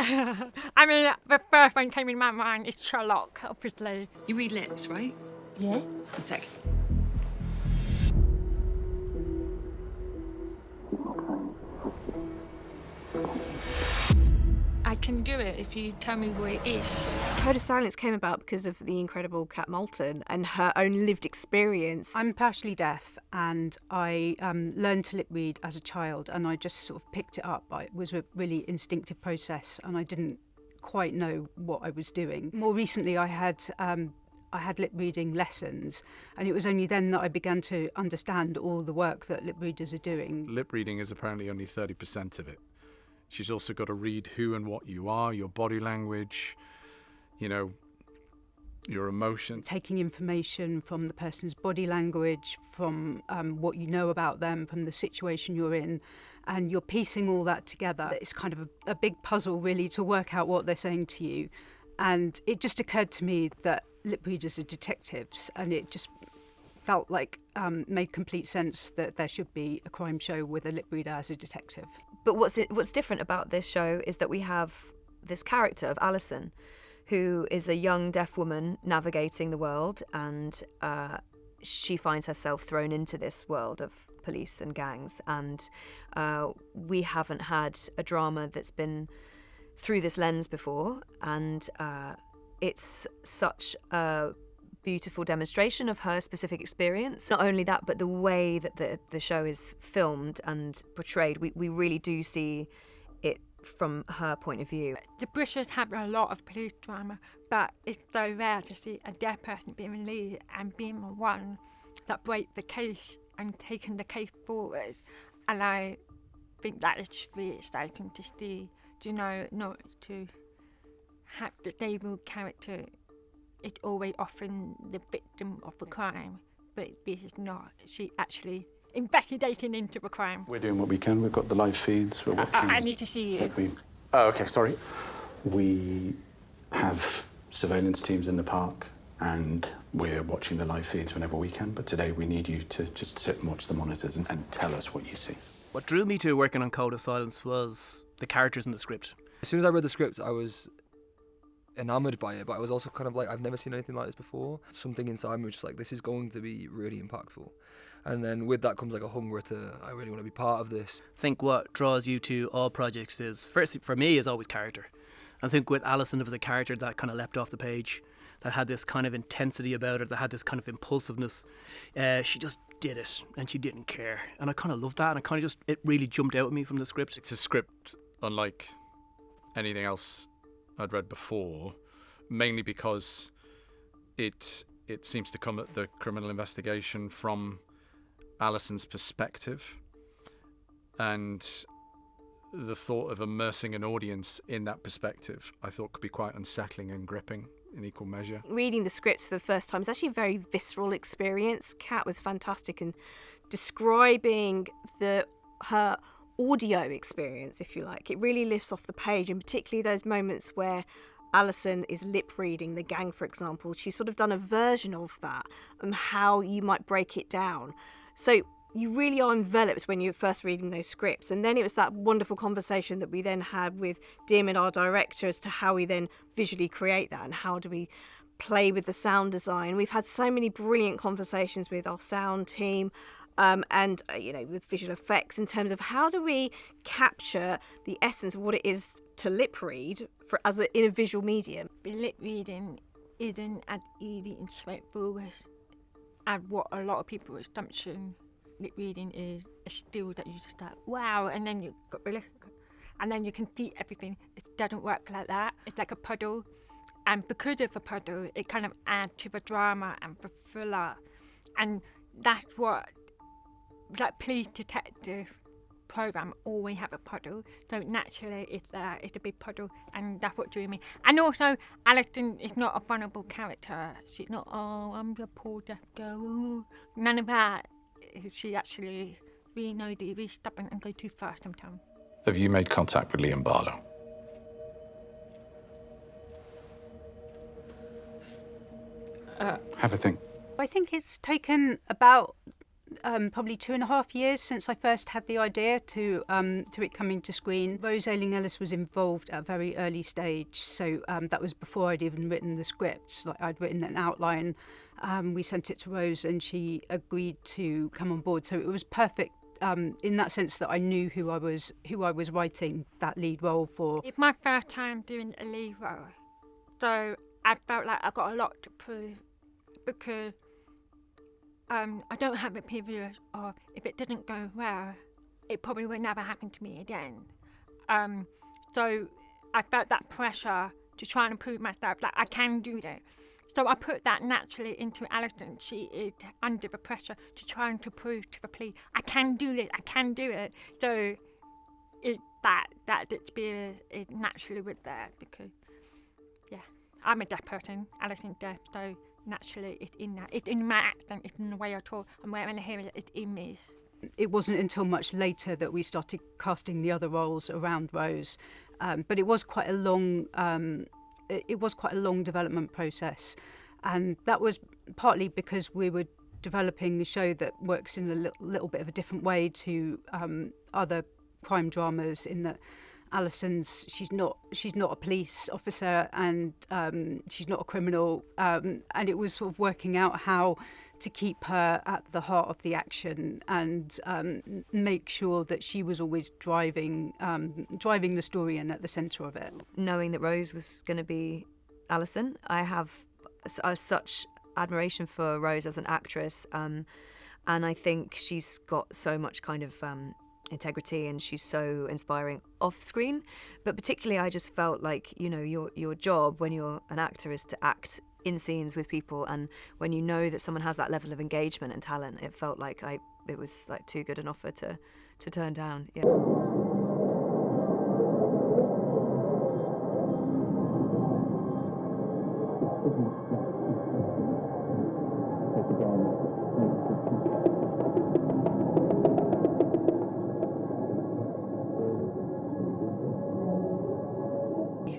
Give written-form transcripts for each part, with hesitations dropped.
I mean, the first one came in my mind is Sherlock, obviously. You read lips, right? Yeah. One sec. I can do it if you tell me what it is. Code of Silence came about because of the incredible Cat Moulten and her own lived experience. I'm partially deaf, and I learned to lip read as a child, and I just sort of picked it up. It was a really instinctive process, and I didn't quite know what I was doing. More recently, I had lip reading lessons, and it was only then that I began to understand all the work that lip readers are doing. Lip reading is apparently only 30% of it. She's also got to read who and what you are, your body language, you know, your emotion. Taking information from the person's body language, from what you know about them, from the situation you're in, and you're piecing all that together. It's kind of a big puzzle, really, to work out what they're saying to you. And it just occurred to me that lip readers are detectives, and it just felt like made complete sense that there should be a crime show with a lip reader as a detective. But what's different about this show is that we have this character of Alison, who is a young deaf woman navigating the world, and she finds herself thrown into this world of police and gangs. And we haven't had a drama that's been through this lens before, and it's such a beautiful demonstration of her specific experience. Not only that, but the way that the show is filmed and portrayed, we really do see it from her point of view. The British have a lot of police drama, but it's so rare to see a deaf person being lead and being the one that break the case and taking the case forward. And I think that is just really exciting to see. Do you know, not to have the stable character, it's always often the victim of the crime, but this is not. She actually investigating into the crime. We're doing what we can. We've got the live feeds. We're watching. I need to see you. Oh, okay, sorry. We have surveillance teams in the park, and we're watching the live feeds whenever we can. But today we need you to just sit and watch the monitors and tell us what you see. What drew me to working on Code of Silence was the characters in the script. As soon as I read the script, I was enamoured by it, but I was also kind of like, I've never seen anything like this before. Something inside me was just like, this is going to be really impactful. And then with that comes like a hunger to, I really want to be part of this. I think what draws you to all projects is, first for me, is always character. I think with Alison, it was a character that kind of leapt off the page, that had this kind of intensity about it, that had this kind of impulsiveness. She just did it, and she didn't care. And I kind of loved that, and I kind of just, it really jumped out at me from the script. It's a script unlike anything else I'd read before, mainly because it seems to come at the criminal investigation from Alison's perspective, and the thought of immersing an audience in that perspective I thought could be quite unsettling and gripping in equal measure. Reading the scripts for the first time is actually a very visceral experience. Kat was fantastic in describing her audio experience, if you like. It really lifts off the page, and particularly those moments where Alison is lip reading the gang, for example. She's sort of done a version of that and how you might break it down. So you really are enveloped when you're first reading those scripts. And then it was that wonderful conversation that we then had with Diarmuid, our director, as to how we then visually create that and how do we play with the sound design. We've had so many brilliant conversations with our sound team, and with visual effects, in terms of how do we capture the essence of what it is to lip read in a visual medium. Lip reading isn't as easy and straightforward as what a lot of people's assumption lip reading is. A still that you just like, wow, and then you got and then you can see everything. It doesn't work like that. It's like a puddle, and because of a puddle, it kind of adds to the drama and the thriller, and that's what that police detective program always have a puddle. So naturally, it's a big puddle, and that's what drew me. And also, Alison is not a vulnerable character. She's not, oh, I'm the poor deaf girl. Ooh. None of that. She actually really nosy, really stubborn, and go too fast sometimes. Have you made contact with Liam Barlow? Have a think. I think it's taken about probably 2.5 years since I first had the idea to it coming to screen. Rose Ayling-Ellis was involved at a very early stage, so that was before I'd even written the script. Like, I'd written an outline, we sent it to Rose, and she agreed to come on board. So it was perfect in that sense that I knew who I was writing that lead role for. It's my first time doing a lead role, so I felt like I got a lot to prove, because I don't have a previous of, if it doesn't go well, it probably will never happen to me again. So I felt that pressure to try and prove myself, like I can do this. So I put that naturally into Alison. She is under the pressure to try and to prove to the police, I can do this, I can do it. So that experience is naturally with there, because, yeah, I'm a deaf person, Alison's deaf, so naturally it's in that. It's in my accent, it's in the way I talk, and when I hear it, it's in me. It wasn't until much later that we started casting the other roles around Rose, but it was quite a long development process, and that was partly because we were developing a show that works in a little bit of a different way to other crime dramas, in that Alison's she's not a police officer, and she's not a criminal, and it was sort of working out how to keep her at the heart of the action and make sure that she was always driving the story and at the centre of it. Knowing that Rose was going to be Alison, I have such admiration for Rose as an actress, and I think she's got so much kind of integrity, and she's so inspiring off screen. But particularly, I just felt like, you know, your job when you're an actor is to act in scenes with people, and when you know that someone has that level of engagement and talent, it felt like it was like too good an offer to turn down. Yeah.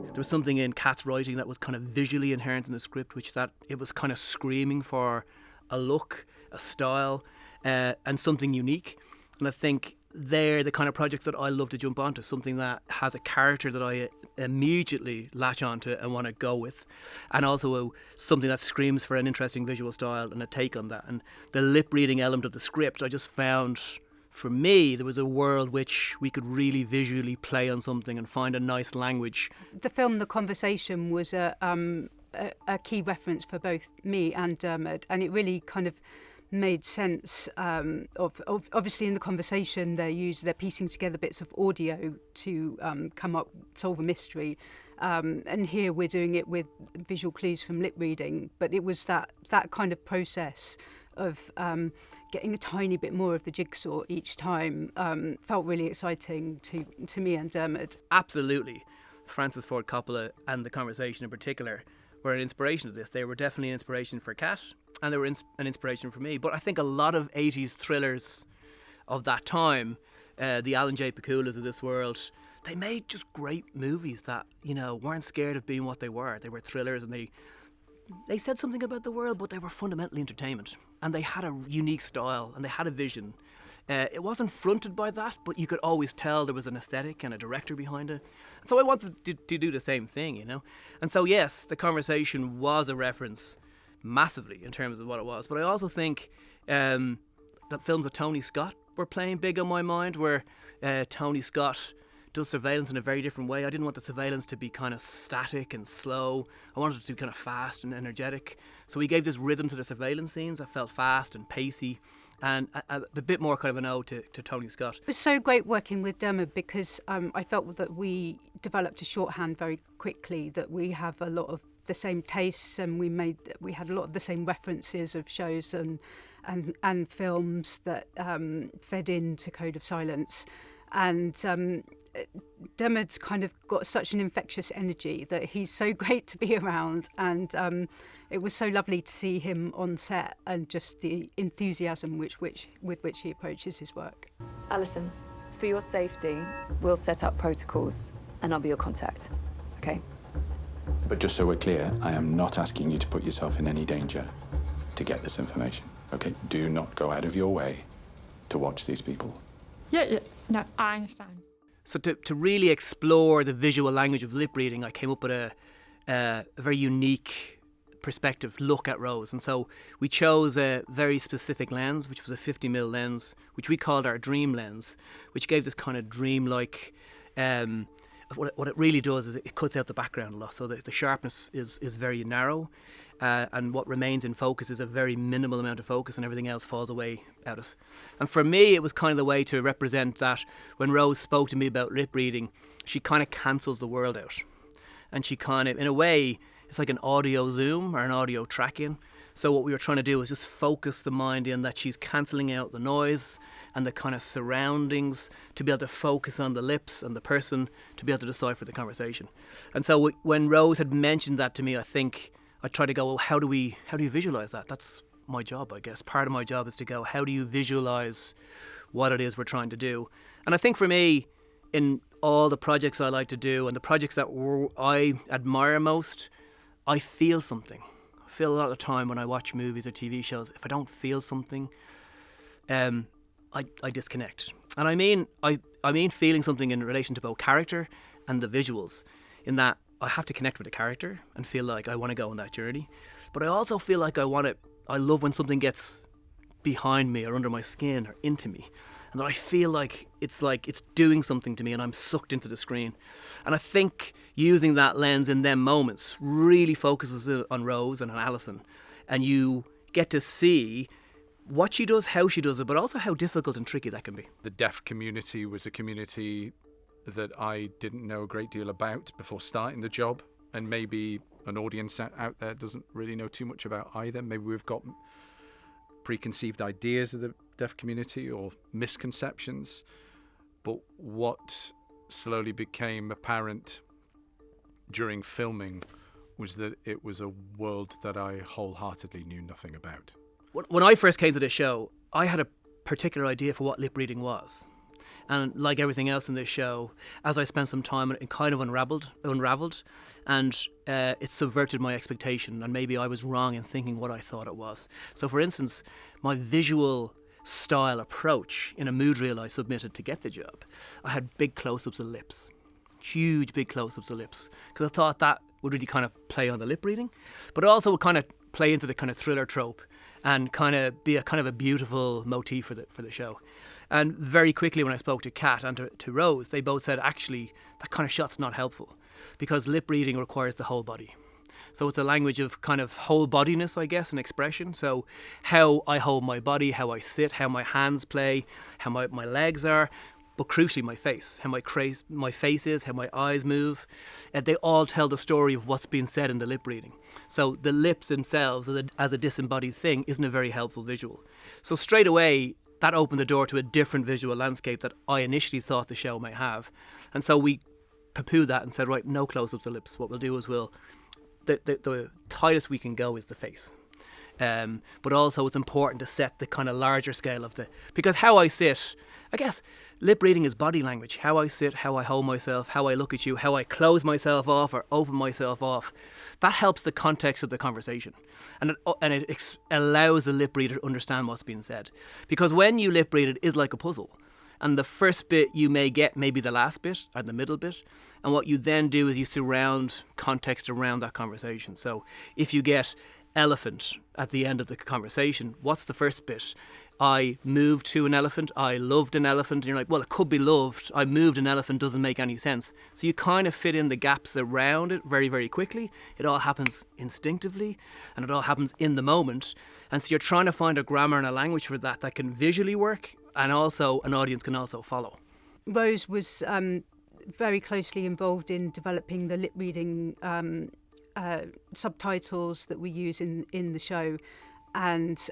There was something in Kat's writing that was kind of visually inherent in the script, which that it was kind of screaming for a look, a style, and something unique. And I think they're the kind of projects that I love to jump onto, something that has a character that I immediately latch onto and want to go with, and also something that screams for an interesting visual style and a take on that. And the lip reading element of the script, I just found, for me, there was a world which we could really visually play on something and find a nice language. The film The Conversation was a key reference for both me and Diarmuid, and it really kind of made sense of obviously in The Conversation they're piecing together bits of audio to solve a mystery, and here we're doing it with visual clues from lip reading, but it was that kind of process of getting a tiny bit more of the jigsaw each time felt really exciting to me and Diarmuid. Absolutely. Francis Ford Coppola and The Conversation in particular were an inspiration to this. They were definitely an inspiration for Cat, and they were an inspiration for me. But I think a lot of 80s thrillers of that time, the Alan J. Paculas of this world, they made just great movies that, you know, weren't scared of being what they were. They were thrillers, and they said something about the world, but they were fundamentally entertainment. And they had a unique style, and they had a vision. It wasn't fronted by that, but you could always tell there was an aesthetic and a director behind it. And so I wanted to do the same thing, you know. And so, yes, The Conversation was a reference massively in terms of what it was. But I also think that films of Tony Scott were playing big on my mind, where Tony Scott does surveillance in a very different way. I didn't want the surveillance to be kind of static and slow. I wanted it to be kind of fast and energetic. So we gave this rhythm to the surveillance scenes that felt fast and pacey, and a bit more kind of an ode to Tony Scott. It was so great working with Diarmuid, because I felt that we developed a shorthand very quickly, that we have a lot of the same tastes, and we had a lot of the same references of shows and films that fed into Code of Silence. And Diarmuid's kind of got such an infectious energy that he's so great to be around, and it was so lovely to see him on set and just the enthusiasm with which he approaches his work. Alison, for your safety, we'll set up protocols and I'll be your contact, okay? But just so we're clear, I am not asking you to put yourself in any danger to get this information, okay? Do not go out of your way to watch these people. Yeah, no, I understand. So to really explore the visual language of lip reading, I came up with a very unique perspective look at Rose. And so we chose a very specific lens, which was a 50mm lens, which we called our dream lens, which gave this kind of dreamlike... What it really does is it cuts out the background a lot, so the sharpness is very narrow, and what remains in focus is a very minimal amount of focus, and everything else falls away at it. And for me, it was kind of the way to represent that when Rose spoke to me about lip reading, she kind of cancels the world out. And she kind of, in a way, it's like an audio zoom or an audio track-in. So what we were trying to do is just focus the mind in that she's cancelling out the noise and the kind of surroundings to be able to focus on the lips and the person to be able to decipher the conversation. And so when Rose had mentioned that to me, I think I tried to go, well, how do you visualise that? That's my job, I guess. Part of my job is to go, how do you visualise what it is we're trying to do? And I think for me, in all the projects I like to do and the projects that I admire most, I feel something. I feel a lot of the time when I watch movies or TV shows, if I don't feel something, I disconnect. And I mean feeling something in relation to both character and the visuals, in that I have to connect with the character and feel like I want to go on that journey. But I also feel like I love when something gets behind me or under my skin or into me, and that I feel like it's doing something to me and I'm sucked into the screen. And I think using that lens in them moments really focuses on Rose and on Alison, and you get to see what she does, how she does it, but also how difficult and tricky that can be. The deaf community was a community that I didn't know a great deal about before starting the job, and maybe an audience out there doesn't really know too much about either. Maybe we've got preconceived ideas of the deaf community or misconceptions, but what slowly became apparent during filming was that it was a world that I wholeheartedly knew nothing about. When I first came to this show, I had a particular idea for what lip reading was. And like everything else in this show, as I spent some time, it kind of unraveled, and it subverted my expectation, and maybe I was wrong in thinking what I thought it was. So for instance, my visual style approach in a mood reel I submitted to get the job, I had big close-ups of lips, huge big close-ups of lips, because I thought that would really kind of play on the lip reading, but it also would kind of play into the kind of thriller trope and kind of be a beautiful motif for the show. And very quickly when I spoke to Kat and to Rose, they both said, actually, that kind of shot's not helpful because lip reading requires the whole body. So it's a language of kind of whole bodiness, I guess, and expression. So how I hold my body, how I sit, how my hands play, how my legs are, but crucially my face, how my face is, how my eyes move. They all tell the story of what's being said in the lip reading. So the lips themselves as a disembodied thing isn't a very helpful visual. So straight away, that opened the door to a different visual landscape that I initially thought the show might have. And so we poo-pooed that and said, right, no close-ups of lips. What we'll do is the tightest we can go is the face. But also it's important to set the kind of larger scale of because how I sit, I guess lip reading is body language. How I sit, how I hold myself, how I look at you, how I close myself off or open myself off, that helps the context of the conversation. And it allows the lip reader to understand what's being said. Because when you lip read, it is like a puzzle. And the first bit you may get maybe the last bit or the middle bit. And what you then do is you surround context around that conversation. So if you get elephant at the end of the conversation, what's the first bit? I moved to an elephant, I loved an elephant, and you're like, well, it could be loved, I moved an elephant doesn't make any sense. So you kind of fit in the gaps around it very, very quickly. It all happens instinctively and it all happens in the moment. And so you're trying to find a grammar and a language for that can visually work and also an audience can also follow. Rose was very closely involved in developing the lip reading subtitles that we use in the show, and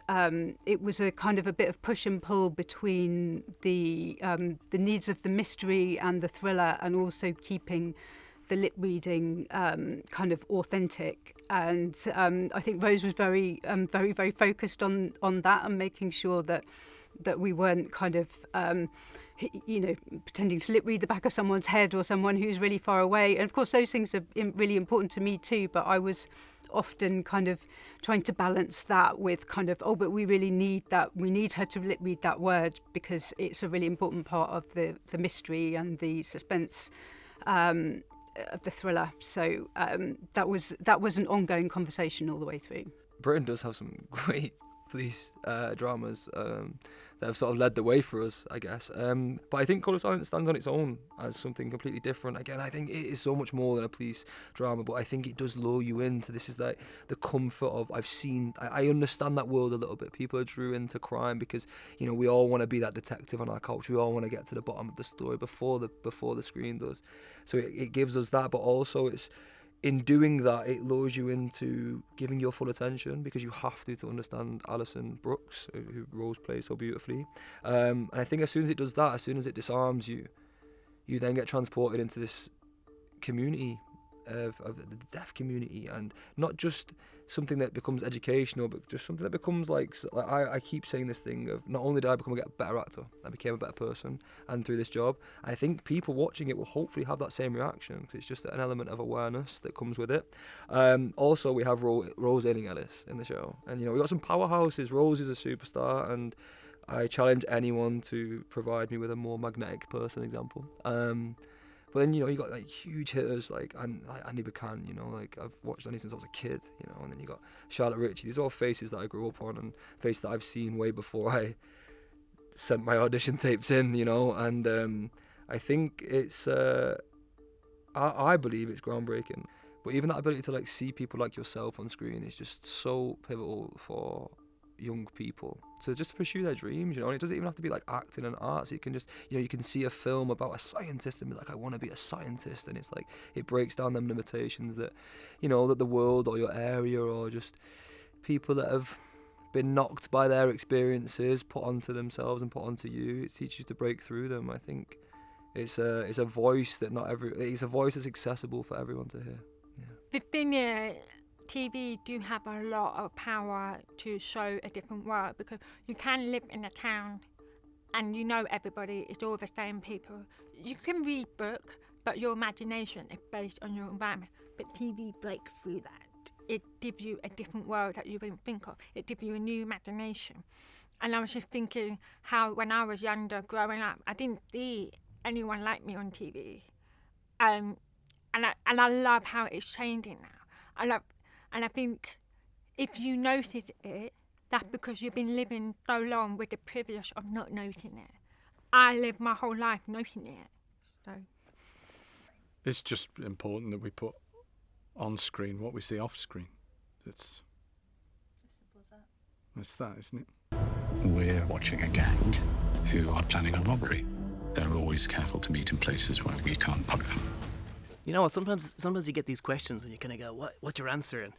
it was a kind of a bit of push and pull between the needs of the mystery and the thriller, and also keeping the lip reading kind of authentic. And I think Rose was very very focused on that and making sure that we weren't kind of pretending to lip read the back of someone's head or someone who's really far away. And of course those things are really important to me too, but I was often kind of trying to balance that with kind of, oh, but we really need that. We need her to lip read that word because it's a really important part of the mystery and the suspense of the thriller. So that was an ongoing conversation all the way through. Britain does have some great police dramas that have sort of led the way for us, I guess. But I think Colour Silence stands on its own as something completely different. Again, I think it is so much more than a police drama, but I think it does lure you into this is like the comfort of I understand that world a little bit. People are drew into crime because, you know, we all want to be that detective on our couch. We all want to get to the bottom of the story before the screen does. So it gives us that, but also in doing that, it lures you into giving your full attention because you have to understand Alison Brooks, who Rose plays so beautifully. And I think as soon as it does that, as soon as it disarms you, you then get transported into this community of the deaf community, and not just something that becomes educational, but just something that becomes like I keep saying this thing of not only did I become a better actor, I became a better person, and through this job, I think people watching it will hopefully have that same reaction because it's just an element of awareness that comes with it. Also, we have Rose Ayling-Ellis in the show, and you know we got some powerhouses. Rose is a superstar, and I challenge anyone to provide me with a more magnetic person example. But then, you know, you got like huge hitters like Andy Buchan, you know, like I've watched Andy since I was a kid, you know, and then you got Charlotte Ritchie. These are all faces that I grew up on and faces that I've seen way before I sent my audition tapes in, you know, and I think it's, I believe it's groundbreaking. But even that ability to like see people like yourself on screen is just so pivotal for young people to just pursue their dreams, you know, and it doesn't even have to be like acting and arts. You can just, you know, you can see a film about a scientist and be like, I want to be a scientist, and it's like it breaks down them limitations that, you know, that the world or your area or just people that have been knocked by their experiences put onto themselves and put onto you. It teaches you to break through them. I think it's a voice that it's a voice that's accessible for everyone to hear. The thing is, TV do have a lot of power to show a different world because you can live in a town and you know everybody is all the same people. You can read book, but your imagination is based on your environment. But TV breaks through that. It gives you a different world that you wouldn't think of. It gives you a new imagination. And I was just thinking how when I was younger, growing up, I didn't see anyone like me on TV. And I love how it's changing now. And I think if you notice it, that's because you've been living so long with the privilege of not noticing it. I lived my whole life noticing it. So it's just important that we put on screen what we see off screen. It's as simple as that. It's that, isn't it? We're watching a gang who are planning a robbery. They're always careful to meet in places where we can't bug them. You know what, sometimes you get these questions and you kind of go, what's your answer? And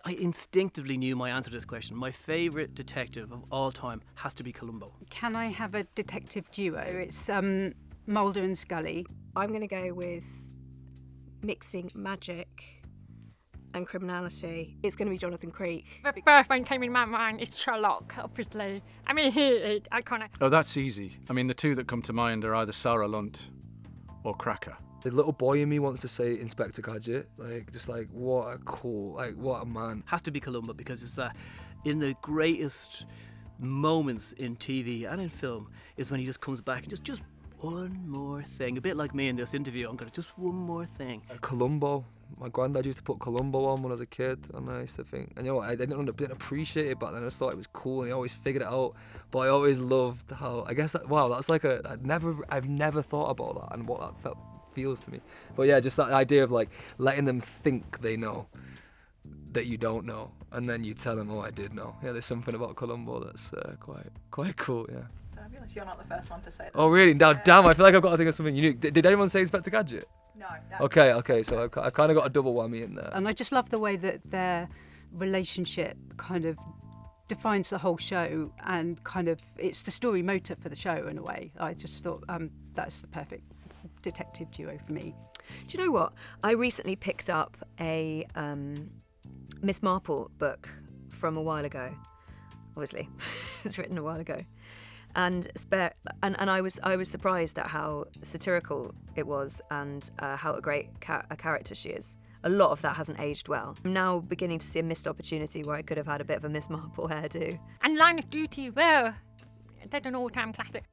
I instinctively knew my answer to this question. My favourite detective of all time has to be Columbo. Can I have a detective duo? It's Mulder and Scully. I'm going to go with mixing magic and criminality. It's going to be Jonathan Creek. the first one came in my mind is Sherlock, obviously. I mean, I kind of... Oh, that's easy. I mean, the two that come to mind are either Sarah Lunt or Cracker. The little boy in me wants to say Inspector Gadget, what a man. Has to be Columbo because it's that in the greatest moments in TV and in film is when he just comes back and just one more thing. A bit like me in this interview, I'm going to just one more thing. Columbo. My granddad used to put Columbo on when I was a kid, and I used to think, and you know what, I didn't appreciate it back then. I just thought it was cool, and he always figured it out. But I always loved how, I guess, that's like I've never thought about that and what that feels to me. But yeah, just that idea of like letting them think they know that you don't know, and then you tell them, oh, I did know. Yeah, there's something about Columbo that's quite cool. Yeah. Fabulous. You're not the first one to say that. Oh really? Now, damn! I feel like I've got to think of something unique. Did anyone say Inspector Gadget? No. Okay. So I kind of got a double whammy in there. And I just love the way that their relationship kind of defines the whole show, and kind of it's the story motor for the show in a way. I just thought that's the perfect detective duo for me. Do you know what? I recently picked up a Miss Marple book from a while ago. Obviously, it's written a while ago, and I was surprised at how satirical it was and how a great a character she is. a lot of that hasn't aged well. I'm now beginning to see a missed opportunity where I could have had a bit of a Miss Marple hairdo. And Line of Duty, well, that's an all-time classic.